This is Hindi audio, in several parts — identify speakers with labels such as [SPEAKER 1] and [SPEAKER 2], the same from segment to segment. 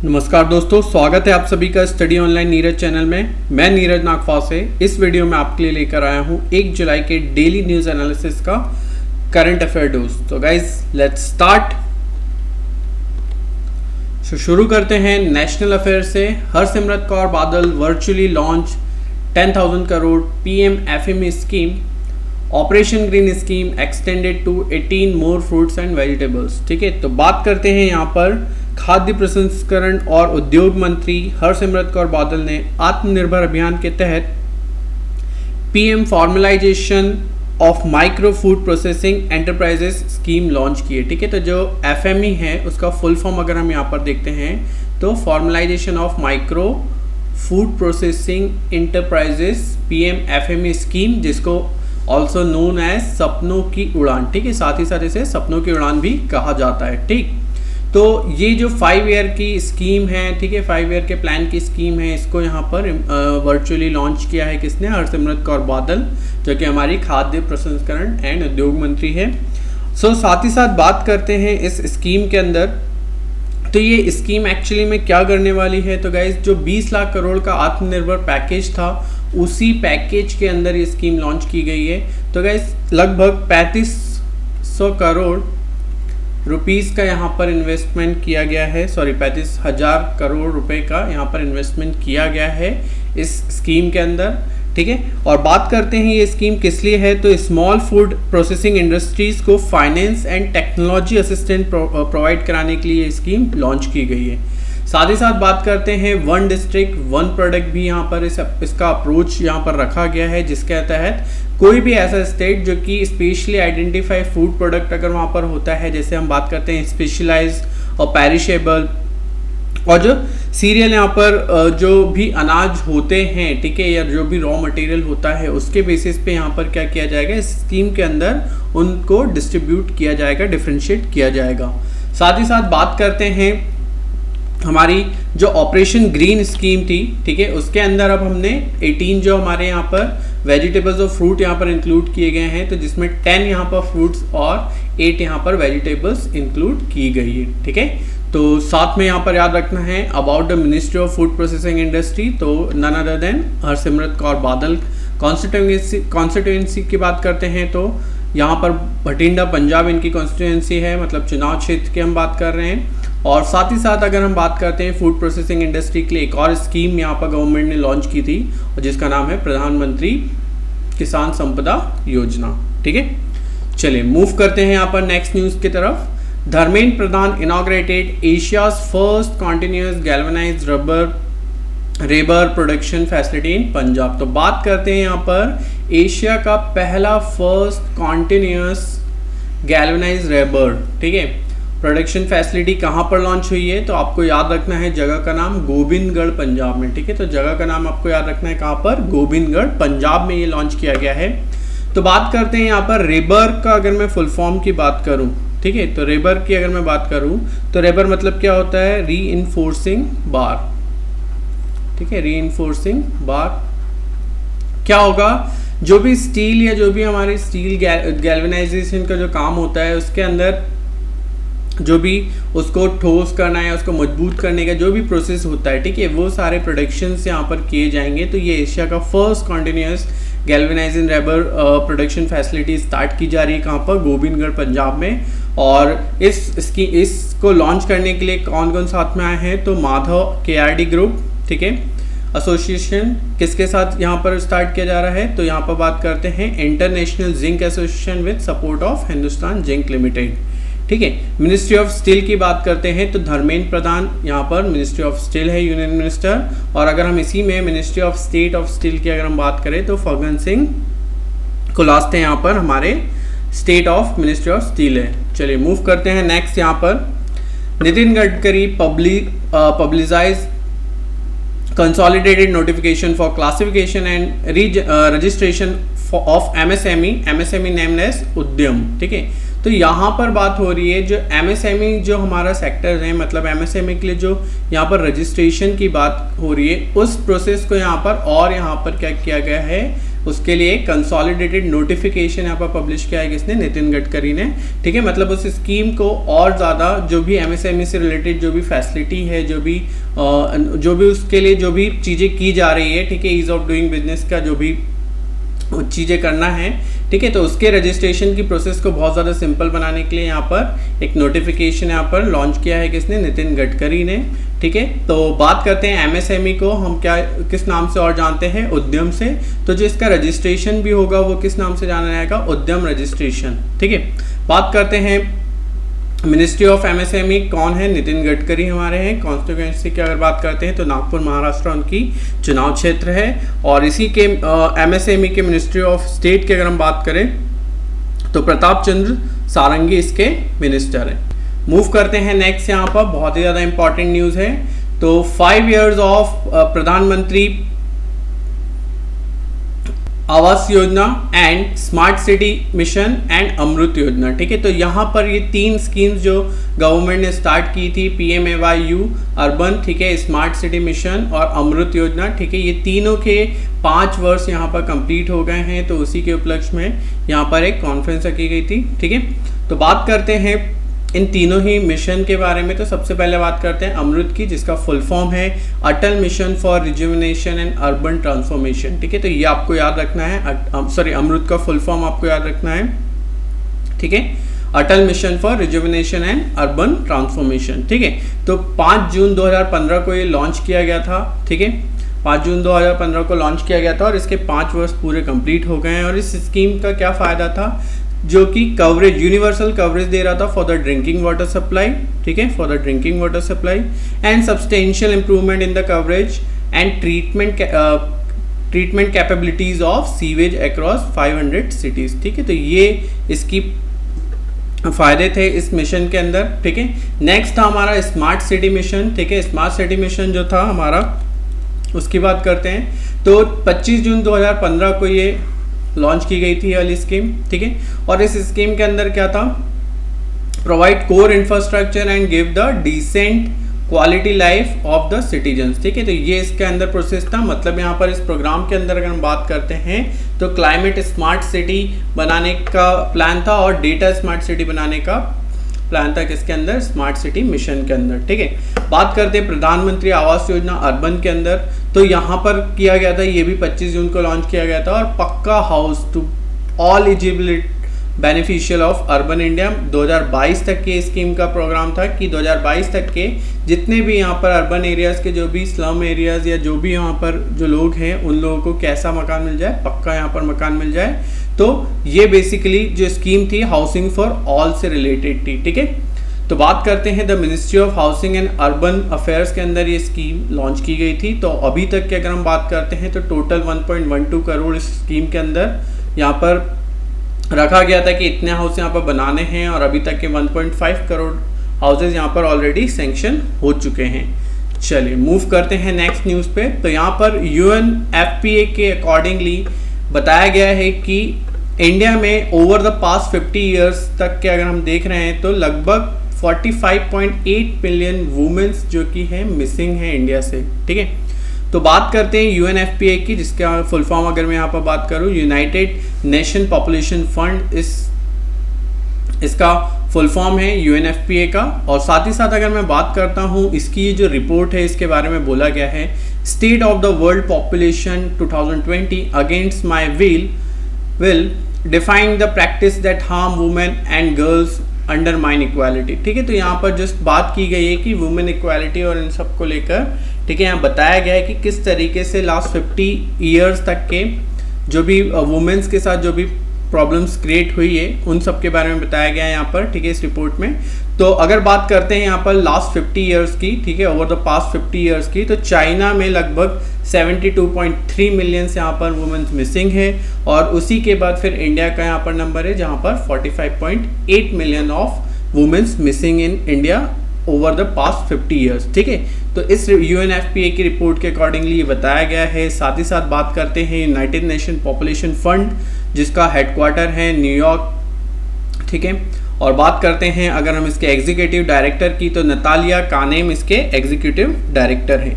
[SPEAKER 1] नमस्कार दोस्तों, स्वागत है आप सभी का स्टडी ऑनलाइन नीरज चैनल में। मैं नीरज नागफा से इस वीडियो में आपके लिए लेकर आया हूं 1 जुलाई के डेली न्यूज़ एनालिसिस का करंट अफेयर डोज। तो गाइस लेट्स स्टार्ट। शुरू करते हैं नेशनल अफेयर से। Harsimrat Kaur Badal virtually launch 10,000 crore PM FME scheme. Operation green scheme extended to 18 more fruits and vegetables. ठीक है, तो बात करते हैं यहाँ पर खाद्य प्रसंस्करण और उद्योग मंत्री हरसिमरत कौर बादल ने आत्मनिर्भर अभियान के तहत PM formalisation of micro food processing enterprises scheme launch की है। ठीक है, तो जो एफएमई है उसका फुल फॉर्म अगर हम यहाँ पर देखते हैं तो formalisation of micro food processing enterprises PM FME scheme, जिसको ऑल्सो नोन एज सपनों की उड़ान। ठीक है, साथ ही साथ इसे सपनों की उड़ान भी कहा जाता है। ठीक, तो ये जो 5 ईयर की स्कीम है, ठीक है, 5 ईयर के प्लान की स्कीम है, इसको यहाँ पर वर्चुअली लॉन्च किया है किसने? हरसिमरत कौर बादल, जो कि हमारी खाद्य प्रसंस्करण एंड उद्योग मंत्री है। साथ ही साथ बात करते हैं इस स्कीम के अंदर, तो ये स्कीम एक्चुअली में क्या करने वाली है? तो गाइज, जो 20 लाख करोड़ का आत्मनिर्भर पैकेज था, उसी पैकेज के अंदर ये स्कीम लॉन्च की गई है। तो गाइज लगभग 3500 करोड़ रुपीस का यहाँ पर इन्वेस्टमेंट किया गया है, 35,000 करोड़ रुपए का यहाँ पर इन्वेस्टमेंट किया गया है इस स्कीम के अंदर। ठीक है, और बात करते हैं ये स्कीम किस लिए है, तो स्मॉल फूड प्रोसेसिंग इंडस्ट्रीज को finance and technology assistant provide कराने के लिए ये स्कीम लॉन्च की गई है। साथ ही साथ बात करते हैं 1 डिस्ट्रिक्ट 1 प्रोडक्ट भी यहाँ पर इसका अप्रोच यहाँ पर रखा गया है, जिसके तहत कोई भी ऐसा स्टेट जो कि स्पेशली आइडेंटिफाई फूड प्रोडक्ट अगर वहाँ पर होता है, जैसे हम बात करते हैं स्पेशलाइज्ड और पेरिशेबल और जो सीरियल यहाँ पर जो भी अनाज होते हैं, ठीक है, या जो भी रॉ मटेरियल होता है, उसके बेसिस पे यहाँ पर क्या किया जाएगा, इस स्कीम के अंदर उनको डिस्ट्रीब्यूट किया जाएगा, डिफ्रेंशिएट किया जाएगा। साथ ही साथ बात करते हैं हमारी जो ऑपरेशन ग्रीन स्कीम थी, ठीक है, उसके अंदर अब हमने 18 जो हमारे यहाँ पर वेजिटेबल्स और फ्रूट यहाँ पर इंक्लूड किए गए हैं, तो जिसमें 10 यहाँ पर फ्रूट्स और 8 यहाँ पर वेजिटेबल्स इंक्लूड की गई है। ठीक है, तो साथ में यहाँ पर याद रखना है about the ministry of food processing industry, तो none other than Harsimrat Kaur Badal. Constituency की बात करते हैं तो यहाँ पर भटिंडा पंजाब इनकी कॉन्स्टिट्यूएंसी है, मतलब चुनाव क्षेत्र की हम बात कर रहे हैं। और साथ ही साथ अगर हम बात करते हैं फूड प्रोसेसिंग इंडस्ट्री के लिए एक और स्कीम यहाँ पर गवर्नमेंट ने लॉन्च की थी, और जिसका नाम है प्रधानमंत्री किसान संपदा योजना। ठीक है, चलिए मूव करते हैं यहाँ पर नेक्स्ट न्यूज़ की तरफ। Dharmendra Pradhan inaugurated Asia's first continuous galvanised rebar production facility in Punjab. तो बात करते हैं यहाँ पर एशिया का पहला फर्स्ट कॉन्टिन्यूस गैल्वेनाइज्ड रेबर, ठीक है, प्रोडक्शन फैसिलिटी कहाँ पर लॉन्च हुई है? तो आपको याद रखना है जगह का नाम गोबिंदगढ़ पंजाब में। ठीक है, तो जगह का नाम आपको याद रखना है कहाँ पर? गोबिंदगढ़ पंजाब में ये लॉन्च किया गया है। तो बात करते हैं यहाँ पर रेबर का, अगर मैं फुल फॉर्म की बात करूँ, ठीक है, तो रेबर की अगर मैं बात करूँ तो रेबर मतलब क्या होता है? रीइंफोर्सिंग बार। ठीक है, रीइंफोर्सिंग बार क्या होगा? जो भी स्टील या जो भी हमारी स्टील गैल्वेनाइजेशन का जो काम होता है, उसके अंदर जो भी उसको ठोस करना है, उसको मजबूत करने का जो भी प्रोसेस होता है, ठीक है, वो सारे प्रोडक्शंस यहाँ पर किए जाएंगे। तो ये एशिया का first continuous galvanising rebar production facility start की जा रही है, कहाँ पर? गोबिंदगढ़ पंजाब में। और इसको लॉन्च करने के लिए कौन कौन साथ में आए हैं? तो माधव KRD ग्रुप, ठीक है, एसोसिएशन किसके साथ यहाँ पर स्टार्ट किया जा रहा है? तो यहाँ पर बात करते हैं international zinc association with support of Hindustan zinc limited. ठीक है, मिनिस्ट्री ऑफ स्टील की बात करते हैं तो धर्मेंद्र प्रधान यहाँ पर मिनिस्ट्री ऑफ स्टील है, यूनियन मिनिस्टर। और अगर हम इसी में ministry of state of steel की अगर हम बात करें तो फग्गन सिंह कुलस्ते यहाँ पर हमारे state of ministry of steel है। चलिए मूव करते हैं नेक्स्ट। यहाँ पर Nitin Gadkari publicise consolidated notification for classification and registration of MSME named as Udyam. ठीक है, तो यहाँ पर बात हो रही है जो MSME जो हमारा सेक्टर है, मतलब MSME के लिए जो यहाँ पर रजिस्ट्रेशन की बात हो रही है, उस प्रोसेस को यहाँ पर और यहाँ पर क्या किया गया है? उसके लिए कंसोलिडेटेड नोटिफिकेशन यहाँ पर पब्लिश किया है किसने, नितिन गडकरी ने। ठीक है, मतलब उस स्कीम को और ज़्यादा जो भी एमएसएमई से रिलेटेड जो भी फैसिलिटी है, जो भी उसके लिए जो भी चीज़ें की जा रही है, ठीक है, ईज ऑफ डूइंग बिजनेस का जो भी चीज़ें करना है, ठीक है, तो उसके रजिस्ट्रेशन की प्रोसेस को बहुत ज़्यादा सिंपल बनाने के लिए यहाँ पर एक नोटिफिकेशन यहाँ पर लॉन्च किया है किसने, नितिन गडकरी ने। ठीक है, तो बात करते हैं एमएसएमई को हम किस नाम से और जानते हैं, उद्यम से। तो जो इसका रजिस्ट्रेशन भी होगा वो किस नाम से जाना जाएगा, उद्यम रजिस्ट्रेशन। ठीक है, बात करते हैं मिनिस्ट्री ऑफ एमएसएमई कौन है, नितिन गडकरी हमारे हैं। कॉन्स्टिट्यूएंसी की अगर बात करते हैं तो नागपुर महाराष्ट्र उनकी चुनाव क्षेत्र है। और इसी के एमएसएमई के मिनिस्ट्री ऑफ स्टेट की अगर हम बात करें तो प्रताप चंद्र सारंगी इसके मिनिस्टर हैं। मूव करते हैं नेक्स्ट, यहाँ पर बहुत ही ज़्यादा इंपॉर्टेंट न्यूज़ है। तो 5 years of Pradhan Mantri Awas Yojana and smart city mission and Amrut Yojana. ठीक है, तो यहाँ पर ये 3 स्कीम्स जो गवर्नमेंट ने स्टार्ट की थी, PMAYU अर्बन, ठीक है, स्मार्ट सिटी मिशन और अमृत योजना। ठीक है, ये तीनों के 5 वर्ष यहाँ पर कंप्लीट हो गए हैं, तो उसी के उपलक्ष्य में यहाँ पर एक कॉन्फ्रेंस रखी गई थी। ठीक है, तो बात करते हैं इन तीनों ही मिशन के बारे में। तो सबसे पहले बात करते हैं अमृत की, जिसका फुल फॉर्म है Atal mission for rejuvenation and urban transformation. ठीक है, तो ये आपको याद रखना है, सॉरी, अमृत का फुल फॉर्म आपको याद रखना है। ठीक है, Atal mission for rejuvenation and urban transformation. ठीक है, तो 5 जून 2015 को ये लॉन्च किया गया था। ठीक है, 5 जून 2015 को लॉन्च किया गया था और इसके 5 वर्ष पूरे कंप्लीट हो गए हैं। और इस स्कीम का क्या फ़ायदा था, जो कि कवरेज, यूनिवर्सल कवरेज दे रहा था for the drinking water supply. ठीक है, for the drinking water supply and substantial improvement in the coverage and treatment capabilities of sewage across 500 cities. ठीक है, तो ये इसकी फायदे थे इस मिशन के अंदर। ठीक है, नेक्स्ट था हमारा स्मार्ट सिटी मिशन। ठीक है, स्मार्ट सिटी मिशन जो था हमारा, उसकी बात करते हैं। तो 25 जून 2015 को ये लॉन्च की गई थी वाली स्कीम। ठीक है, और इस स्कीम के अंदर क्या था, provide core infrastructure and give the decent quality life of the citizens. ठीक है, तो ये इसके अंदर प्रोसेस था। मतलब यहाँ पर इस प्रोग्राम के अंदर अगर हम बात करते हैं तो क्लाइमेट स्मार्ट सिटी बनाने का प्लान था और डेटा स्मार्ट सिटी बनाने का प्लान था किसके अंदर, स्मार्ट सिटी मिशन के अंदर। ठीक है, बात करते हैं प्रधानमंत्री आवास योजना अर्बन के अंदर। तो यहाँ पर किया गया था, ये भी 25 जून को लॉन्च किया गया था। और pucca house to all eligible beneficial of urban India 2022 तक के स्कीम का प्रोग्राम था कि 2022 तक के जितने भी यहाँ पर अर्बन एरियाज़ के जो भी स्लम एरियाज़ या जो भी यहाँ पर जो लोग हैं उन लोगों को कैसा मकान मिल जाए, पक्का यहाँ पर मकान मिल जाए। तो ये बेसिकली जो स्कीम थी हाउसिंग फॉर ऑल से रिलेटेड थी। ठीक है, तो बात करते हैं the ministry of housing and urban affairs के अंदर ये स्कीम लॉन्च की गई थी। तो अभी तक की अगर हम बात करते हैं तो टोटल 1.12 करोड़ इस स्कीम के अंदर यहाँ पर रखा गया था कि इतने हाउस यहाँ पर बनाने हैं और अभी तक के 1.5 करोड़ हाउसेज यहाँ पर ऑलरेडी सैंक्शन हो चुके हैं। चलिए मूव करते हैं नेक्स्ट न्यूज़ पे। तो यहाँ पर UNFPA के अकॉर्डिंगली बताया गया है कि इंडिया में ओवर द पास्ट 50 ईयर्स तक के अगर हम देख रहे हैं तो लगभग 45.8 मिलियन वुमेन्स जो कि है मिसिंग है इंडिया से। ठीक है, तो बात करते हैं UNFPA की, जिसका फुल फॉर्म अगर मैं यहाँ पर बात करूँ यूनाइटेड नेशन पॉपुलेशन फंड, इसका फुल फॉर्म है UNFPA का। और साथ ही साथ अगर मैं बात करता हूँ इसकी ये जो रिपोर्ट है इसके बारे में बोला गया है, state of the world population 2020 against my will define the practice that harm women and girls undermine equality. ठीक है, तो यहाँ पर जस्ट बात की गई है कि वुमेन इक्वालिटी और इन सब को लेकर, ठीक है, यहाँ बताया गया है कि किस तरीके से लास्ट 50 ईयर्स तक के जो भी वुमेन्स के साथ जो भी प्रॉब्लम्स क्रिएट हुई है उन सब के बारे में बताया गया है यहाँ पर। ठीक है, इस रिपोर्ट में। तो अगर बात करते हैं यहाँ पर लास्ट 50 ईयर्स की, ठीक है, ओवर द पास्ट 50 ईयर्स की, तो चाइना में लगभग 72.3 मिलियन यहाँ पर वुमेन्स मिसिंग है। और उसी के बाद फिर इंडिया का यहाँ पर नंबर है जहाँ पर 45.8 million of womens missing in India over the past 50 years. ठीक है, तो इस UNFPA की रिपोर्ट के अकॉर्डिंगली ये बताया गया है। साथ ही साथ बात करते हैं यूनाइटेड नेशन पॉपुलेशन फंड, जिसका हेडक्वार्टर है न्यूयॉर्क। ठीक है, और बात करते हैं अगर हम इसके एग्जीक्यूटिव डायरेक्टर की, तो नतालिया कानेम इसके एग्जीक्यूटिव डायरेक्टर हैं।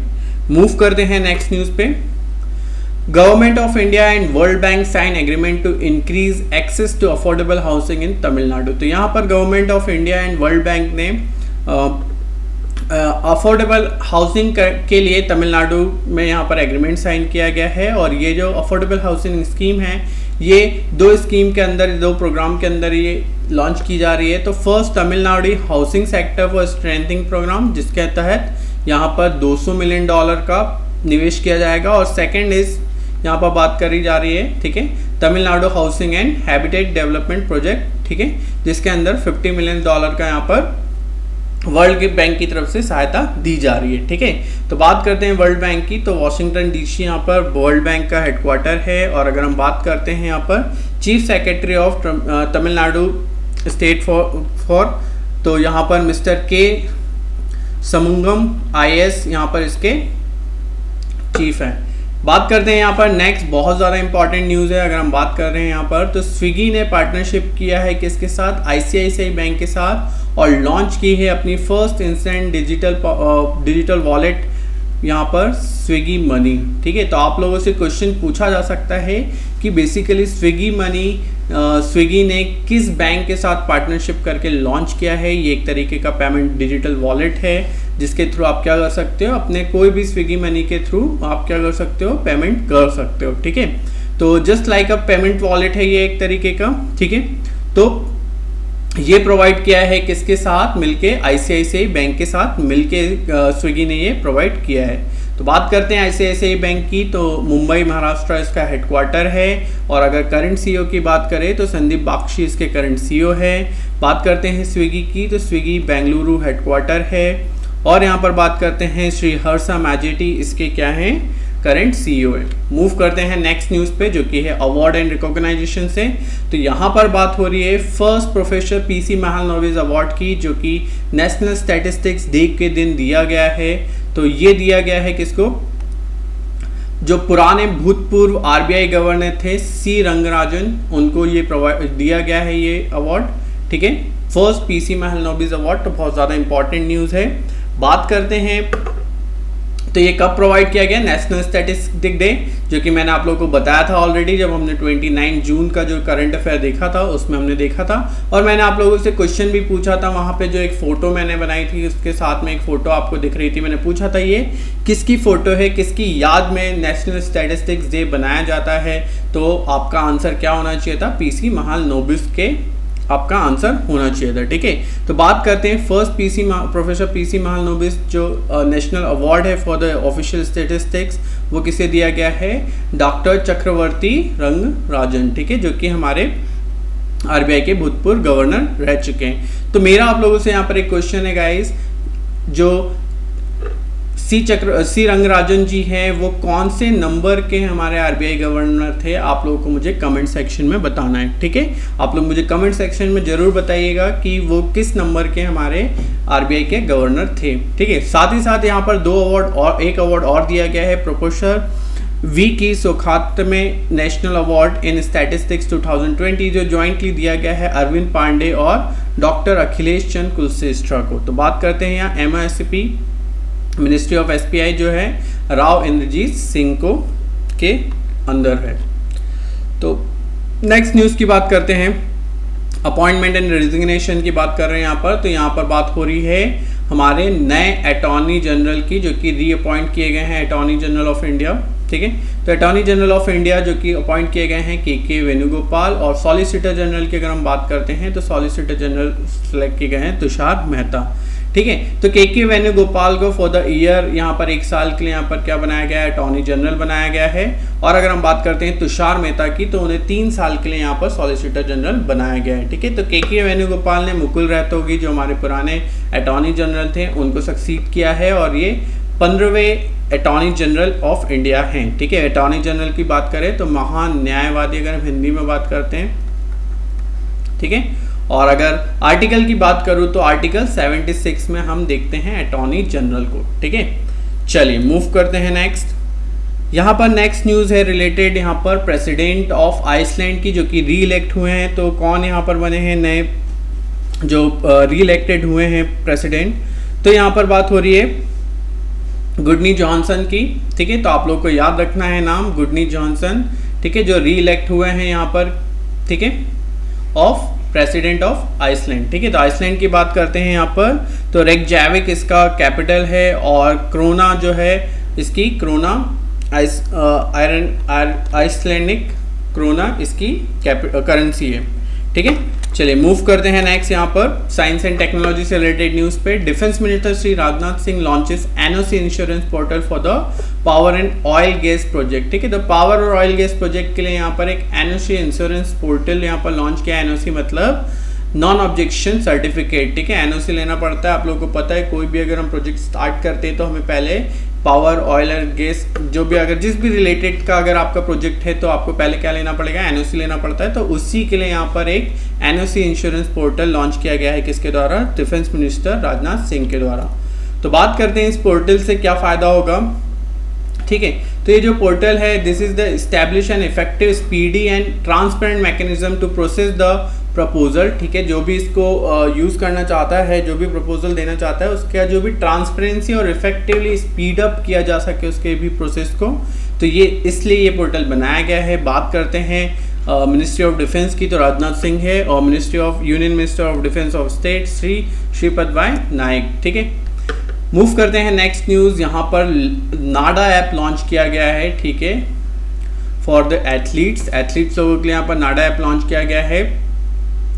[SPEAKER 1] मूव करते हैं नेक्स्ट न्यूज़ पे। Government of India and world bank sign agreement to increase access to affordable housing in Tamil Nadu. तो यहाँ पर government of India and world bank ने अफोर्डेबल हाउसिंग के लिए तमिलनाडु में यहाँ पर एग्रीमेंट साइन किया गया है। और ये जो अफोर्डेबल हाउसिंग स्कीम है ये दो स्कीम के अंदर, दो प्रोग्राम के अंदर ये लॉन्च की जा रही है। तो first Tamil Nadu housing sector for strengthening programme, जिसके तहत यहाँ पर $200 मिलियन का निवेश किया जाएगा। और सेकेंड इज यहाँ पर बात करी जा रही है, ठीक है, Tamil Nadu housing and habitat development project, ठीक है, जिसके अंदर $50 मिलियन का यहाँ पर वर्ल्ड बैंक की तरफ से सहायता दी जा रही है, ठीक है। तो बात करते हैं वर्ल्ड बैंक की, तो वॉशिंगटन डीसी यहाँ पर वर्ल्ड बैंक का हेडक्वार्टर है। और अगर हम बात करते हैं यहाँ पर chief secretary of Tamil Nadu state for तो यहाँ पर मिस्टर के समंगम IAS यहाँ पर इसके चीफ हैं। बात करते हैं यहाँ पर नेक्स्ट, बहुत ज़्यादा इंपॉर्टेंट न्यूज़ है। अगर हम बात कर रहे हैं यहाँ पर, तो स्विगी ने पार्टनरशिप किया है किसके साथ, ICICI बैंक के साथ, और लॉन्च की है अपनी फर्स्ट इंस्टेंट डिजिटल वॉलेट यहाँ पर स्विगी मनी, ठीक है। तो आप लोगों से क्वेश्चन पूछा जा सकता है कि बेसिकली स्विगी मनी स्विगी ने किस बैंक के साथ पार्टनरशिप करके लॉन्च किया है। ये एक तरीके का पेमेंट डिजिटल वॉलेट है जिसके थ्रू आप क्या कर सकते हो, अपने कोई भी स्विगी मनी के थ्रू आप क्या कर सकते हो, पेमेंट कर सकते हो, ठीक है। तो जस्ट लाइक अ पेमेंट वॉलेट है ये एक तरीके का, ठीक है। तो ये प्रोवाइड किया है किसके साथ, मिलके ICICI बैंक के साथ मिलके स्विगी ने ये प्रोवाइड किया है। तो बात करते हैं ICICI बैंक की, तो मुंबई महाराष्ट्र इसका हेडक्वार्टर है। और अगर करंट CEO की बात करें तो संदीप बाक्षी इसके करंट CEO है। बात करते हैं स्विगी की, तो स्विगी बेंगलुरु हेडक्वार्टर है। और यहाँ पर बात करते हैं श्री हर्षा मैजेटी, इसके क्या हैं, करंट CEO है। मूव करते हैं नेक्स्ट न्यूज़ पे, जो कि है अवार्ड एंड रिकॉग्नाइजेशन से। तो यहाँ पर बात हो रही है first professor PC Mahalanobis award की, जो कि नेशनल स्टैटिस्टिक्स डे के दिन दिया गया है। तो ये दिया गया है किसको, जो पुराने भूतपूर्व RBI गवर्नर थे C रंगराजन, उनको ये दिया गया है ये अवार्ड, ठीक है, फर्स्ट PC महालनोबिस अवार्ड। तो बहुत ज़्यादा इंपॉर्टेंट न्यूज़ है। बात करते हैं तो ये कब प्रोवाइड किया गया, नेशनल स्टैटिस्टिक डे, जो कि मैंने आप लोगों को बताया था ऑलरेडी, जब हमने 29 जून का जो करंट अफेयर देखा था उसमें हमने देखा था। और मैंने आप लोगों से क्वेश्चन भी पूछा था वहाँ पे, जो एक फ़ोटो मैंने बनाई थी उसके साथ में एक फ़ोटो आपको दिख रही थी। मैंने पूछा था ये किसकी फ़ोटो है, किसकी याद में नेशनल स्टैटिस्टिक्स डे बनाया जाता है। तो आपका आंसर क्या होना चाहिए था, PC महालनोबिस के आपका आंसर होना चाहिए था, ठीक है। तो बात करते हैं फर्स्ट प्रोफेसर PC महालनोबिस जो नेशनल अवार्ड है फॉर द ऑफिशियल स्टैटिस्टिक्स, वो किसे दिया गया है, डॉक्टर चक्रवर्ती रंगराजन, ठीक है, जो कि हमारे RBI के भूतपूर्व गवर्नर रह चुके हैं। तो मेरा आप लोगों से यहाँ पर एक क्वेश्चन है गाइस, जो C रंगराजन जी हैं वो कौन से नंबर के हमारे RBI गवर्नर थे, आप लोगों को मुझे कमेंट सेक्शन में बताना है, ठीक है। आप लोग मुझे कमेंट सेक्शन में जरूर बताइएगा कि वो किस नंबर के हमारे RBI के गवर्नर थे, ठीक है। साथ ही साथ यहाँ पर दो अवार्ड और एक अवार्ड और दिया गया है, प्रोफेसर V सोखात में नेशनल अवार्ड इन स्टैटिस्टिक्स 2020, जो ज्वाइंटली दिया गया है अरविंद पांडे और डॉक्टर अखिलेश चंद्र कुलश्रेष्ठा को। तो बात करते हैं यहाँ MISP मिनिस्ट्री ऑफ SPI जो है राव इंद्रजीत सिंह को के अंदर है। तो नेक्स्ट न्यूज़ की बात करते हैं, अपॉइंटमेंट एंड रेजिग्नेशन की बात कर रहे हैं यहाँ पर। तो यहाँ पर बात हो रही है हमारे नए अटॉर्नी जनरल की, जो कि रीअपॉइंट किए गए हैं अटॉर्नी जनरल ऑफ इंडिया, ठीक है। तो अटॉर्नी जनरल ऑफ इंडिया जो कि अपॉइंट किए गए हैं KK वेणुगोपाल। और सॉलिसिटर जनरल की अगर हम बात करते हैं तो सॉलिसिटर जनरल सेलेक्ट किए गए हैं तुषार मेहता, ठीक है। तो KK वेणुगोपाल को फॉर द ईयर यहाँ पर 1 साल के लिए यहाँ पर क्या बनाया गया है, अटॉर्नी जनरल बनाया गया है। और अगर हम बात करते हैं तुषार मेहता की, तो उन्हें 3 साल के लिए यहाँ पर सॉलिसिटर जनरल बनाया गया है, ठीक है। तो KK वेणुगोपाल ने मुकुल रोहतगी जो हमारे पुराने अटॉर्नी जनरल थे उनको सक्सीड किया है, और ये 15वें अटॉर्नी जनरल ऑफ इंडिया हैं, ठीक है। अटॉर्नी जनरल की बात करें तो महान न्यायवादी अगर हम हिंदी में बात करते हैं, ठीक है। और अगर आर्टिकल की बात करूं तो आर्टिकल 76 में हम देखते हैं अटॉर्नी जनरल को, ठीक है। चलिए मूव करते हैं नेक्स्ट। यहाँ पर नेक्स्ट न्यूज़ है रिलेटेड यहाँ पर प्रेसिडेंट ऑफ आइसलैंड की, जो कि री इलेक्ट हुए हैं। तो कौन यहाँ पर बने हैं नए जो री इलेक्टेड हुए हैं प्रेसिडेंट, तो यहाँ पर बात हो रही है गुडनी जॉनसन की, ठीक है। तो आप लोग को याद रखना है नाम गुडनी जॉनसन, ठीक है, जो री इलेक्ट हुए हैं यहाँ पर, ठीक है, ऑफ प्रेसिडेंट ऑफ आइसलैंड, ठीक है। तो आइसलैंड की बात करते हैं यहाँ पर, तो रेकजाविक इसका कैपिटल है और क्रोना जो है इसकी क्रोना आइसलैंडिक क्रोना इसकी करेंसी है, ठीक है। चलिए मूव करते हैं नेक्स्ट यहाँ पर साइंस एंड टेक्नोलॉजी से रिलेटेड न्यूज़ पे। Defence minister Shri Rajnath Singh launches NOC insurance portal for the power and oil gas project, ठीक है। तो पावर और ऑयल गैस प्रोजेक्ट के लिए यहाँ पर एक एनओसी इंश्योरेंस पोर्टल यहाँ पर लॉन्च किया। एनओसी मतलब नॉन ऑब्जेक्शन सर्टिफिकेट, ठीक है। एनओसी लेना पड़ता है, आप लोगों को पता है, कोई भी अगर हम प्रोजेक्ट स्टार्ट करते हैं तो हमें पहले पावर ऑयल और गैस जो भी अगर जिस भी रिलेटेड का अगर आपका प्रोजेक्ट है तो आपको पहले क्या लेना पड़ेगा, एनओसी लेना पड़ता है। तो उसी के लिए यहाँ पर एक एनओसी इंश्योरेंस पोर्टल लॉन्च किया गया है, किसके द्वारा, डिफेंस मिनिस्टर राजनाथ सिंह के द्वारा। तो बात करते हैं इस पोर्टल से क्या फ़ायदा होगा, ठीक है। तो ये जो पोर्टल है, this is the establish an effective speedy and transparent mechanism to process the proposal, ठीक है। जो भी इसको यूज़ करना चाहता है, जो भी प्रपोजल देना चाहता है, उसका जो भी ट्रांसपेरेंसी और इफेक्टिवली स्पीड अप किया जा सके उसके भी प्रोसेस को, तो ये इसलिए ये पोर्टल बनाया गया है। बात करते हैं मिनिस्ट्री ऑफ डिफेंस की, तो राजनाथ सिंह है, और ministry of union minister of defence of state Shripad भाई नाइक, ठीक है। मूव करते हैं नेक्स्ट न्यूज़, यहाँ पर नाडा ऐप लॉन्च किया गया है, ठीक है, फॉर द एथलीट्स लोगों के लिए यहाँ पर नाडा ऐप लॉन्च किया गया है,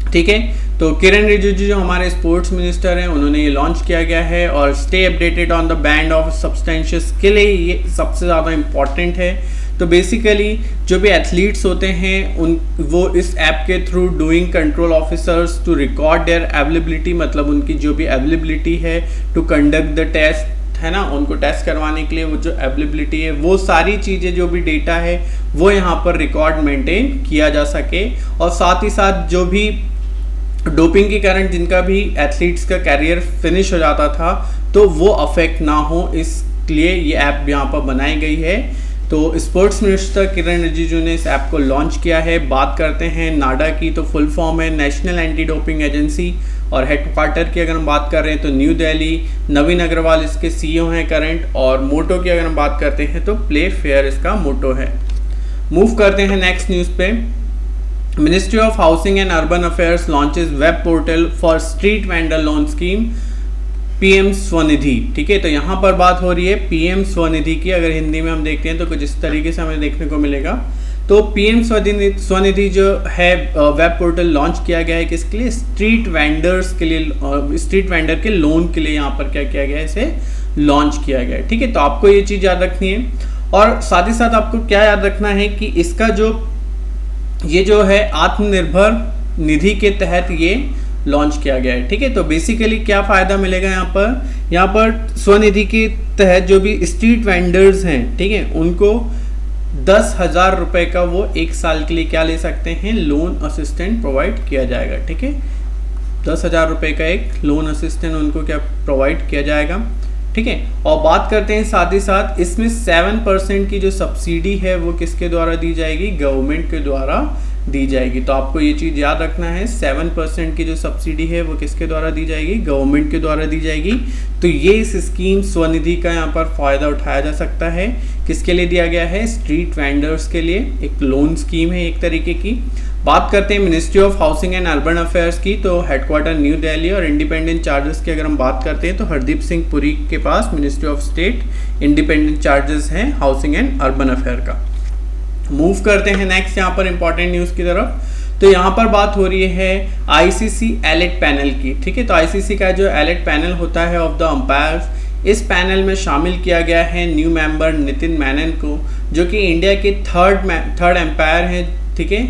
[SPEAKER 1] ठीक है। तो किरण रिजिजू जो हमारे स्पोर्ट्स मिनिस्टर हैं, उन्होंने ये लॉन्च किया गया है। और stay updated on the band of substantious के लिए ये सबसे ज़्यादा इम्पॉर्टेंट है। तो बेसिकली जो भी एथलीट्स होते हैं वो इस ऐप के through doing control officers to record their availability, मतलब उनकी जो भी अवेलेबिलिटी है टू कंडक्ट द टेस्ट, है ना, उनको टेस्ट करवाने के लिए वो जो अवेलेबिलिटी है, वो सारी चीज़ें जो भी डेटा है वो यहाँ पर रिकॉर्ड मेंटेन किया जा सके। और साथ ही साथ जो भी डोपिंग के कारण जिनका भी एथलीट्स का कैरियर फिनिश हो जाता था तो वो अफेक्ट ना हो, इसलिए ये ऐप यहाँ पर बनाई गई है। तो स्पोर्ट्स मिनिस्टर किरण रिजिजू ने इस ऐप को लॉन्च किया है। बात करते हैं नाडा की, तो फुल फॉर्म है नेशनल एंटी डोपिंग एजेंसी, और हेडक्वार्टर की अगर हम बात कर रहे हैं तो न्यू दिल्ली। नवीन अग्रवाल इसके सीईओ हैं करंट, और मोटो की अगर हम बात करते हैं तो प्ले फेयर इसका मोटो है। मूव करते हैं नेक्स्ट न्यूज़ पे। Ministry of housing and urban affairs launches web portal for street vendor loan scheme PM Svanidhi, ठीक है। तो यहाँ पर बात हो रही है पीएम स्वनिधि की, अगर हिंदी में हम देखते हैं तो कुछ इस तरीके से हमें देखने को मिलेगा। तो पीएम स्वनिधि जो है वेब पोर्टल लॉन्च किया गया है किसके लिए, स्ट्रीट वेंडर्स के लिए, स्ट्रीट वेंडर के लोन के लिए यहाँ पर क्या किया गया है, इसे लॉन्च किया गया है, ठीक है। तो आपको ये चीज़ याद रखनी है, और साथ ही साथ आपको क्या याद रखना है कि इसका ये जो है आत्मनिर्भर निधि के तहत ये लॉन्च किया गया है, ठीक है। तो बेसिकली क्या फ़ायदा मिलेगा यहाँ पर स्वनिधि के तहत जो भी स्ट्रीट वेंडर्स हैं, ठीक है, उनको 10,000 रुपये का वो एक साल के लिए क्या ले सकते हैं, लोन असिस्टेंट प्रोवाइड किया जाएगा, ठीक है। 10,000 रुपये का एक लोन असिस्टेंट उनको क्या प्रोवाइड किया जाएगा, ठीक है। और बात करते हैं साथ ही साथ इसमें 7% की जो सब्सिडी है वो किसके द्वारा दी जाएगी, गवर्नमेंट के द्वारा दी जाएगी। तो आपको ये चीज़ याद रखना है, 7% की जो सब्सिडी है वो किसके द्वारा दी जाएगी, गवर्नमेंट के द्वारा दी जाएगी। तो ये इस स्कीम स्वनिधि का यहाँ पर फ़ायदा उठाया जा सकता है। किसके लिए दिया गया है, स्ट्रीट वेंडर्स के लिए एक लोन स्कीम है एक तरीके की। बात करते हैं ministry of housing and urban affairs की, तो हेडक्वार्टर न्यू दिल्ली, और इंडिपेंडेंट चार्जेस की अगर हम बात करते हैं तो हरदीप सिंह पुरी के पास ministry of state independent charges हैं हाउसिंग एंड अर्बन अफेयर का। मूव करते हैं नेक्स्ट यहाँ पर इंपॉर्टेंट न्यूज़ की तरफ। तो यहाँ पर बात हो रही है आईसीसी एलिट पैनल की, ठीक है। तो आईसीसी का जो एलिट पैनल होता है ऑफ द अंपायर्स, इस पैनल में शामिल किया गया है न्यू मेंबर नितिन मैनन को, जो कि इंडिया के थर्ड एम्पायर हैं, ठीक है,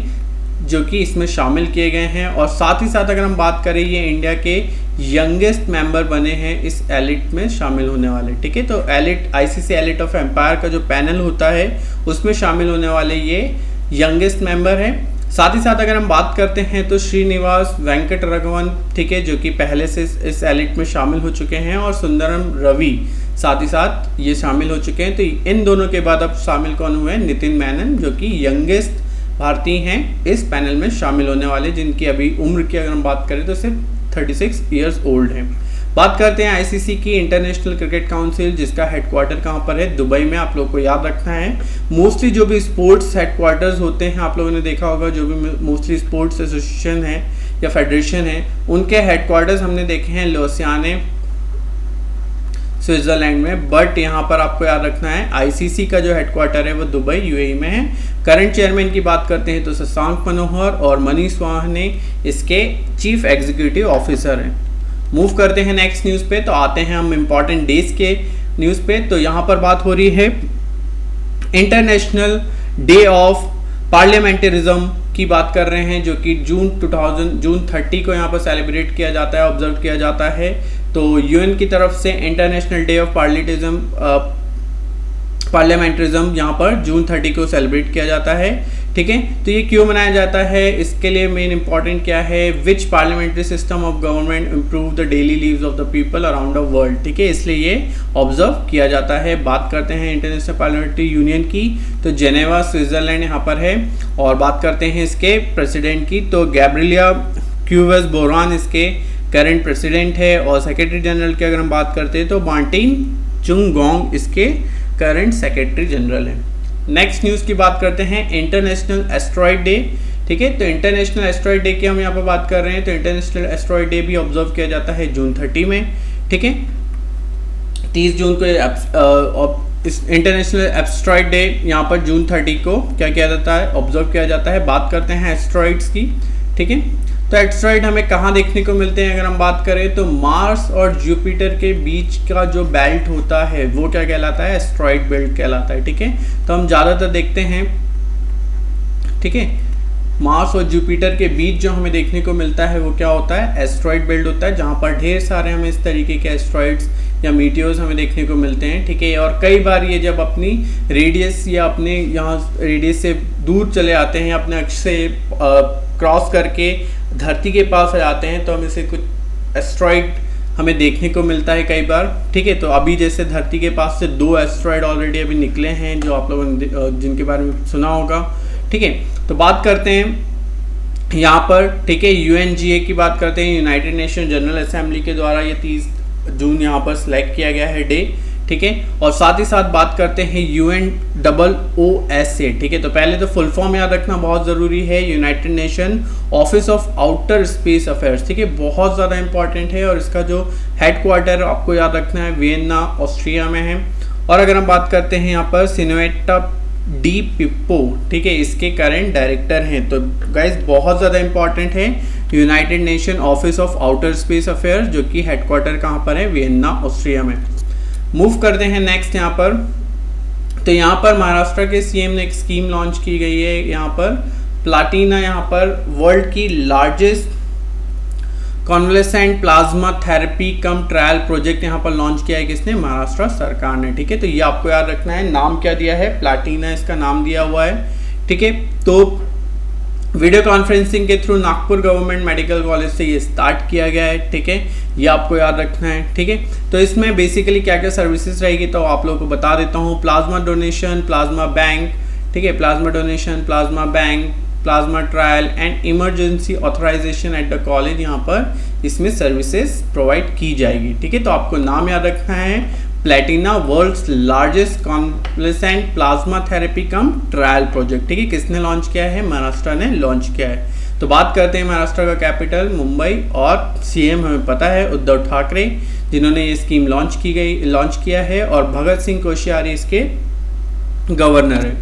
[SPEAKER 1] जो कि इसमें शामिल किए गए हैं। और साथ ही साथ अगर हम बात करें ये इंडिया के यंगेस्ट मेंबर बने हैं इस एलिट में शामिल होने वाले, ठीक है। तो elite ICC elite of umpire का जो पैनल होता है उसमें शामिल होने वाले ये यंगेस्ट मेंबर हैं। साथ ही साथ अगर हम बात करते हैं तो श्रीनिवास वेंकट रघवन, ठीक है, जो कि पहले से इस एलिट में शामिल हो चुके हैं, और सुंदरम रवि साथ ही साथ ये शामिल हो चुके हैं। तो इन दोनों के बाद अब शामिल कौन हुए हैं, नितिन मैनन, जो कि यंगेस्ट भारतीय हैं इस पैनल में शामिल होने वाले, जिनकी अभी उम्र की अगर हम बात करें तो सिर्फ 36 ईयर्स ओल्ड हैं। बात करते हैं आईसीसी की, इंटरनेशनल क्रिकेट काउंसिल, जिसका हेडक्वार्टर कहाँ पर है, दुबई में। आप लोग को याद रखना है मोस्टली जो भी स्पोर्ट्स हेडक्वार्टर्स होते हैं, आप लोगों ने देखा होगा, जो भी मोस्टली स्पोर्ट्स एसोसिएशन है या फेडरेशन है, उनके हेडक्वार्टर्स हमने देखे हैं लोसियाने, स्विट्जरलैंड में। बट यहाँ पर आपको याद रखना है आईसीसी का जो हेडक्वार्टर है वो दुबई यूएई में है। करंट चेयरमैन की बात करते हैं तो शशांक मनोहर और मनीष वाहने इसके चीफ एग्जीक्यूटिव ऑफिसर हैं। मूव करते हैं नेक्स्ट न्यूज़ पे, तो आते हैं हम इम्पॉर्टेंट डेज के न्यूज़ पे। तो यहाँ पर बात हो रही है इंटरनेशनल डे ऑफ पार्लियामेंटरिज्म की बात कर रहे हैं, जो कि जून 30 को यहाँ पर सेलिब्रेट किया जाता है, ऑब्जर्व किया जाता है। तो यूएन की तरफ से इंटरनेशनल डे ऑफ पार्लियामेंटरिज्म यहाँ पर जून 30 को सेलिब्रेट किया जाता है, ठीक है। तो ये क्यों मनाया जाता है, इसके लिए मेन इंपॉर्टेंट क्या है, which parliamentary system of government improve the daily lives of the people around the world, ठीक है, इसलिए ये ऑब्जर्व किया जाता है। बात करते हैं इंटरनेशनल पार्लियामेंट्री यूनियन की, तो जेनेवा स्विट्जरलैंड यहाँ पर है। और बात करते हैं इसके प्रेसिडेंट की, तो गैब्रिएला क्यूवेस बोरान इसके करंट प्रेसिडेंट है। और सेक्रेटरी जनरल की अगर हम बात करते हैं तो मार्टिन चुंगोंग इसके करंट सेक्रेटरी जनरल है। नेक्स्ट न्यूज़ की बात करते हैं इंटरनेशनल एस्ट्रॉइड डे, ठीक है। तो इंटरनेशनल एस्ट्रॉइड डे की हम यहाँ पर बात कर रहे हैं, तो इंटरनेशनल एस्ट्रॉइड डे भी ऑब्जर्व किया जाता है जून 30 में, ठीक है। 30 जून को इस इंटरनेशनल एस्ट्रॉइड डे यहाँ पर जून 30 को क्या किया जाता है, ऑब्जर्व किया जाता है। बात करते हैं एस्ट्रॉइड्स की, ठीक है। तो एस्ट्रॉइड हमें कहाँ देखने को मिलते हैं, अगर हम बात करें तो मार्स और जुपिटर के बीच का जो बेल्ट होता है वो क्या कहलाता है, एस्ट्रॉइड बेल्ट कहलाता है, ठीक है। तो हम ज़्यादातर देखते हैं, ठीक है, मार्स और जुपिटर के बीच जो हमें देखने को मिलता है वो क्या होता है, एस्ट्रॉइड बेल्ट होता है, जहाँ पर ढेर सारे हमें इस तरीके के एस्ट्रॉइड्स या मीटियोर्स हमें देखने को मिलते हैं, ठीक है। और कई बार ये जब अपनी रेडियस या अपने यहाँ रेडियस से दूर चले आते हैं, अपने अक्ष से क्रॉस करके धरती के पास आ जाते हैं, तो हम इसे कुछ एस्ट्रॉइड हमें देखने को मिलता है कई बार, ठीक है। तो अभी जैसे धरती के पास से 2 एस्ट्रॉइड ऑलरेडी अभी निकले हैं, जो आप लोगों ने जिनके बारे में सुना होगा, ठीक है। तो बात करते हैं यहाँ पर, ठीक है, यूएनजीए की बात करते हैं, यूनाइटेड नेशन जनरल असेंबली के द्वारा ये 30 जून यहाँ पर सिलेक्ट किया गया है डे, ठीक है। और साथ ही साथ बात करते हैं UNOOSA, ठीक है। तो पहले तो फुल फॉर्म याद रखना बहुत ज़रूरी है, United nation office of outer space affairs, ठीक है, बहुत ज़्यादा इंपॉर्टेंट है। और इसका जो हेडक्वार्टर आपको याद रखना है वियना ऑस्ट्रिया में है। और अगर हम बात करते हैं यहाँ पर सिनोएटा डी पिप्पो, ठीक है, इसके करंट डायरेक्टर हैं। तो गाइज बहुत ज़्यादा इंपॉर्टेंट है United nation office of outer space affairs, जो कि हेडक्वार्टर कहाँ पर है, वियना ऑस्ट्रिया में। मूव करते हैं नेक्स्ट यहाँ पर, तो यहाँ पर महाराष्ट्र के सीएम ने एक स्कीम लॉन्च की गई है, यहाँ पर प्लाटीना, यहाँ पर वर्ल्ड की largest convalescent plasma therapy cum trial project यहाँ पर लॉन्च किया है, किसने, महाराष्ट्र सरकार ने, ठीक है। तो ये आपको याद रखना है, नाम क्या दिया है, प्लाटीना इसका नाम दिया हुआ है, ठीक है। तो वीडियो कॉन्फ्रेंसिंग के through Nagpur government medical college से ये स्टार्ट किया गया है, ठीक है, ये आपको याद रखना है, ठीक है। तो इसमें बेसिकली क्या क्या सर्विसेज रहेगी तो आप लोगों को बता देता हूँ। प्लाज्मा डोनेशन, प्लाज्मा बैंक, ठीक है, plasma donation, plasma bank, plasma trial and emergency authorisation at the college, यहाँ पर इसमें सर्विसेज प्रोवाइड की जाएगी, ठीक है। तो आपको नाम याद रखना है, Platina world's largest convalescent plasma therapy cum trial project, ठीक है, किसने लॉन्च किया है, महाराष्ट्र ने लॉन्च किया है। तो बात करते हैं महाराष्ट्र का कैपिटल मुंबई, और सीएम हमें पता है उद्धव ठाकरे, जिन्होंने ये स्कीम लॉन्च किया है, और भगत सिंह कोश्यारी इसके गवर्नर है।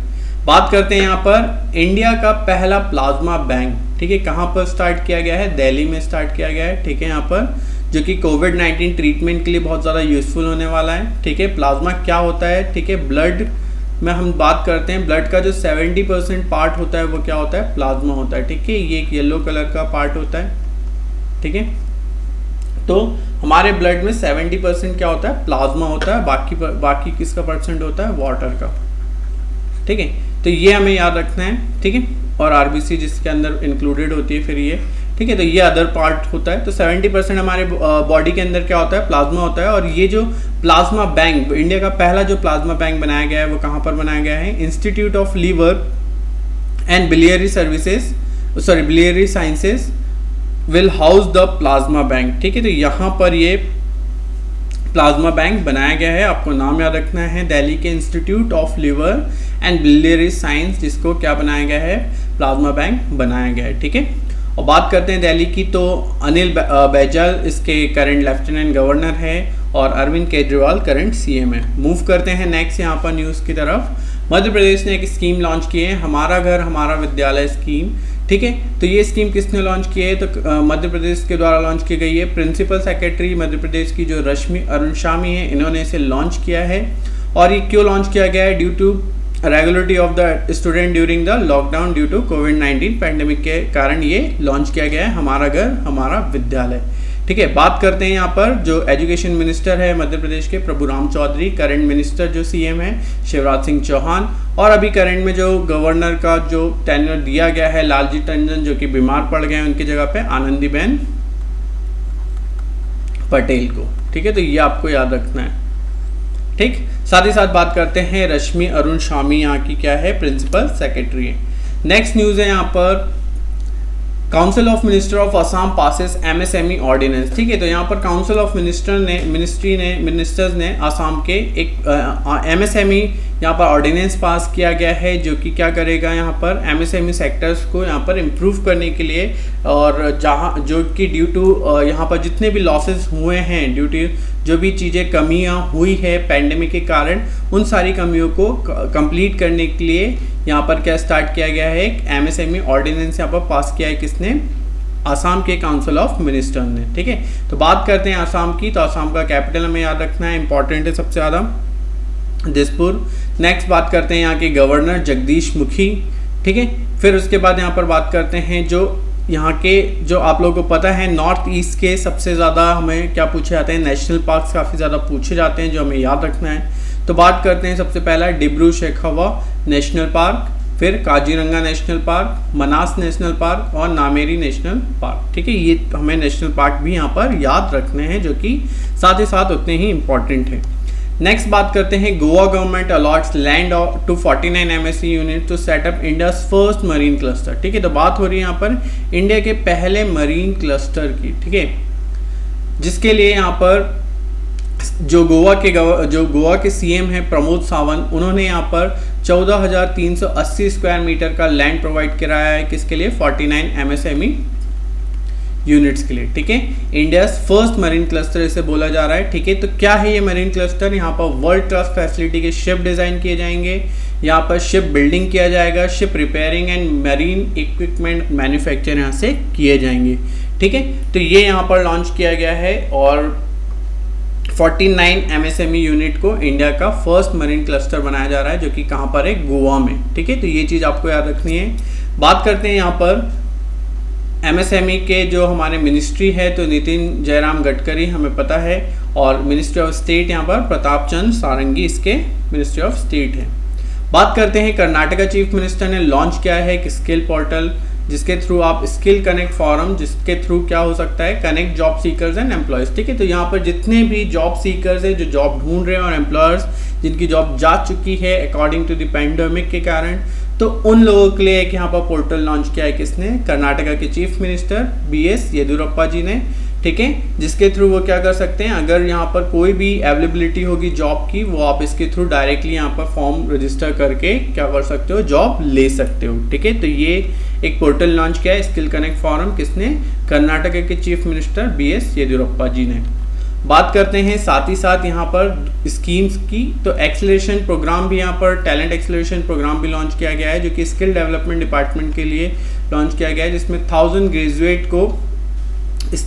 [SPEAKER 1] बात करते हैं यहाँ पर इंडिया का पहला प्लाज्मा बैंक, ठीक है, कहाँ पर स्टार्ट किया गया है, दिल्ली में स्टार्ट किया गया है, ठीक है, यहाँ पर, जो कि कोविड-19 ट्रीटमेंट के लिए बहुत ज़्यादा यूजफुल होने वाला है, ठीक है। प्लाज्मा क्या होता है, ठीक है, ब्लड में हम बात करते हैं, ब्लड का जो 70% पार्ट होता है वो क्या होता है, प्लाज्मा होता है, ठीक है। ये एक येलो कलर का पार्ट होता है, ठीक है। तो हमारे ब्लड में 70% क्या होता है, प्लाज्मा होता है, बाकी किसका परसेंट होता है, वाटर का, ठीक है। तो ये हमें याद रखना है, ठीक है। और आरबीसी जिसके अंदर इंक्लूडेड होती है फिर ये, ठीक है। तो ये अदर पार्ट होता है। तो 70% हमारे बॉडी के अंदर क्या होता है, प्लाज्मा होता है। और ये जो प्लाज्मा बैंक, इंडिया का पहला जो प्लाज्मा बैंक बनाया गया है वो कहाँ पर बनाया गया है, institute of liver and biliary sciences will house the plasma bank, ठीक है। तो यहाँ पर ये प्लाज्मा बैंक बनाया गया है। आपको नाम याद रखना है, दिल्ली के institute of liver and biliary science, जिसको क्या बनाया गया है, प्लाज्मा बैंक बनाया गया है। ठीक है, और बात करते हैं दिल्ली की, तो अनिल बैजल इसके करंट लेफ्टिनेंट गवर्नर है और अरविंद केजरीवाल करंट सीएम है। मूव करते हैं नेक्स्ट यहाँ पर न्यूज़ की तरफ। मध्य प्रदेश ने एक स्कीम लॉन्च की है, हमारा घर हमारा विद्यालय स्कीम। ठीक है, तो ये स्कीम किसने लॉन्च की है, तो मध्य प्रदेश के द्वारा लॉन्च की गई है। प्रिंसिपल सेक्रेटरी मध्य प्रदेश की जो रश्मि अरुणशामी है, इन्होंने इसे लॉन्च किया है। और ये क्यों लॉन्च किया गया है, due to regularity of the student during the lockdown due to कोविड-19 पैंडेमिक के कारण ये लॉन्च किया गया है, हमारा घर हमारा विद्यालय। ठीक है, बात करते हैं यहाँ पर जो एजुकेशन मिनिस्टर है मध्य प्रदेश के प्रभुराम चौधरी, करंट मिनिस्टर जो सीएम है शिवराज सिंह चौहान, और अभी करंट में जो गवर्नर का जो टेन्योर दिया गया है लालजी टंडन, जो कि बीमार पड़ गए हैं, उनकी जगह पे आनंदीबेन पटेल को। ठीक है, तो ये आपको याद रखना है। ठीक, साथ ही साथ बात करते हैं रश्मि अरुणशामी यहाँ की क्या है, प्रिंसिपल सेक्रेटरी है। नेक्स्ट न्यूज़ है यहाँ पर, council of minister of Assam passes MSME ordinance. ठीक है, तो यहाँ पर काउंसिल ऑफ मिनिस्टर्स ने असम के एक एमएसएमई यहाँ पर ऑर्डिनेंस पास किया गया है, जो कि क्या करेगा, यहाँ पर एमएसएमई सेक्टर्स को यहाँ पर इम्प्रूव करने के लिए, और जहाँ जो कि ड्यू टू यहाँ पर जितने भी लॉसेस हुए हैं, ड्यू टू जो भी चीज़ें कमियाँ हुई है पैंडेमिक के कारण, उन सारी कमियों को कंप्लीट करने के लिए यहाँ पर क्या स्टार्ट किया गया है, एक एमएसएमई ऑर्डिनेंस यहाँ पर पास किया है, किसने, आसाम के काउंसिल ऑफ मिनिस्टर ने। ठीक है, तो बात करते हैं आसाम की, तो आसाम का कैपिटल हमें याद रखना है, इंपॉर्टेंट है सबसे ज़्यादा, दिसपुर। नेक्स्ट बात करते हैं यहाँ के गवर्नर जगदीश मुखी। ठीक है, फिर उसके बाद यहाँ पर बात करते हैं जो यहाँ के, जो आप लोगों को पता है नॉर्थ ईस्ट के सबसे ज़्यादा हमें क्या पूछे जाते हैं, नेशनल पार्क्स काफ़ी ज़्यादा पूछे जाते हैं, जो हमें याद रखना है। तो बात करते हैं सबसे पहला डिब्रू सैखोवा नेशनल पार्क, फिर काजीरंगा नेशनल पार्क, मनास नेशनल पार्क और नामेरी नेशनल पार्क। ठीक है, ये हमें नेशनल पार्क भी यहाँ पर याद रखने हैं, जो कि साथ ही साथ उतने ही इम्पॉर्टेंट है। नेक्स्ट बात करते हैं, Goa government allots land to 49 MSC unit to set up India's first marine cluster. ठीक है, तो बात हो रही है यहाँ पर इंडिया के पहले मरीन क्लस्टर की। ठीक है, जिसके लिए यहाँ पर जो गोवा के सीएम हैं प्रमोद सावंत, उन्होंने यहाँ पर 14,380 स्क्वायर मीटर का लैंड प्रोवाइड कराया है, किसके लिए, 49 MSME यूनिट्स के लिए। ठीक है, इंडिया फर्स्ट मरीन क्लस्टर इसे बोला जा रहा है। ठीक है, तो क्या है ये मरीन क्लस्टर, यहाँ पर वर्ल्ड क्लास फैसिलिटी के शिप डिज़ाइन किए जाएंगे, यहाँ पर शिप बिल्डिंग किया जाएगा, ship repairing and marine equipment manufacture यहाँ से किए जाएंगे। ठीक है, तो ये यहाँ पर लॉन्च किया गया है और 49 MSME यूनिट को इंडिया का फर्स्ट मरीन क्लस्टर बनाया जा रहा है, जो कि कहाँ पर है, गोवा में। ठीक है, तो ये चीज़ आपको याद रखनी है। बात करते हैं यहाँ पर MSME के जो हमारे मिनिस्ट्री है, तो नितिन जयराम गडकरी हमें पता है, और मिनिस्ट्री ऑफ स्टेट यहाँ पर प्रताप चंद्र सारंगी इसके मिनिस्ट्री ऑफ स्टेट है। बात करते हैं कर्नाटका चीफ मिनिस्टर ने लॉन्च किया है एक स्किल पोर्टल, जिसके थ्रू आप स्किल कनेक्ट फॉरम, जिसके थ्रू क्या हो सकता है, connect job seekers and employees. ठीक है, तो यहाँ पर जितने भी जॉब सीकर्स हैं जो जॉब ढूंढ रहे हैं, और एम्प्लॉयर्स जिनकी जॉब जा चुकी है अकॉर्डिंग टू द पैंडेमिक के कारण, तो उन लोगों के लिए एक यहाँ पर पोर्टल लॉन्च किया है, किसने, कर्नाटका के चीफ मिनिस्टर BS येदियुरप्पा जी ने। ठीक है, जिसके थ्रू वो क्या कर सकते हैं, अगर यहाँ पर कोई भी अवेलेबिलिटी होगी जॉब की, वो आप इसके थ्रू डायरेक्टली यहाँ पर फॉर्म रजिस्टर करके क्या कर सकते हो, जॉब ले सकते हो। ठीक है, तो ये एक पोर्टल लॉन्च किया है स्किल कनेक्ट फॉरम, किसने, कर्नाटका के चीफ मिनिस्टर BS येदियुरप्पा जी ने। बात करते हैं साथ ही साथ यहाँ पर स्कीम्स की, तो एक्सेलरेशन प्रोग्राम भी यहाँ पर, टैलेंट एक्सेलरेशन प्रोग्राम भी लॉन्च किया गया है, जो कि स्किल डेवलपमेंट डिपार्टमेंट के लिए लॉन्च किया गया है, जिसमें 1000 ग्रेजुएट को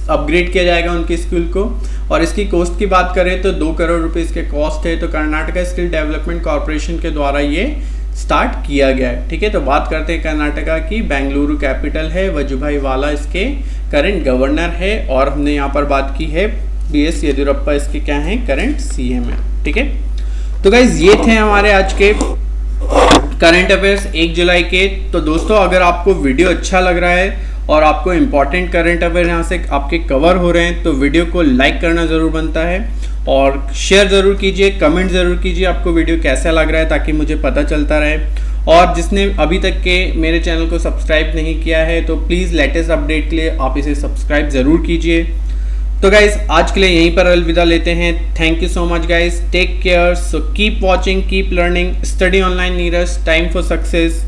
[SPEAKER 1] अपग्रेड किया जाएगा उनके स्किल को। और इसकी कॉस्ट की बात करें तो 2 करोड़ रुपए इसके कॉस्ट है, तो कर्नाटका स्किल डेवलपमेंट कॉर्पोरेशन के द्वारा ये स्टार्ट किया गया है। ठीक है, तो बात करते हैं कर्नाटका की, बेंगलुरु कैपिटल है, वजुभाई वाला इसके करंट गवर्नर है, और हमने यहाँ पर बात की है BS येदियुरप्पा इसके क्या हैं, करंट CM है। ठीक है, तो गाइज ये थे हमारे आज के करंट अफेयर्स 1 जुलाई के। तो दोस्तों, अगर आपको वीडियो अच्छा लग रहा है और आपको इंपॉर्टेंट करंट अफेयर यहाँ से आपके कवर हो रहे हैं, तो वीडियो को लाइक करना ज़रूर बनता है, और शेयर ज़रूर कीजिए, कमेंट ज़रूर कीजिए आपको वीडियो कैसा लग रहा है, ताकि मुझे पता चलता रहे। और जिसने अभी तक के मेरे चैनल को सब्सक्राइब नहीं किया है, तो प्लीज़ लेटेस्ट अपडेट के लिए आप इसे सब्सक्राइब ज़रूर कीजिए। तो गाइज आज के लिए यहीं पर अलविदा लेते हैं। Thank you so much guys, take care, so keep watching, keep learning, study online Neeraj, time for success.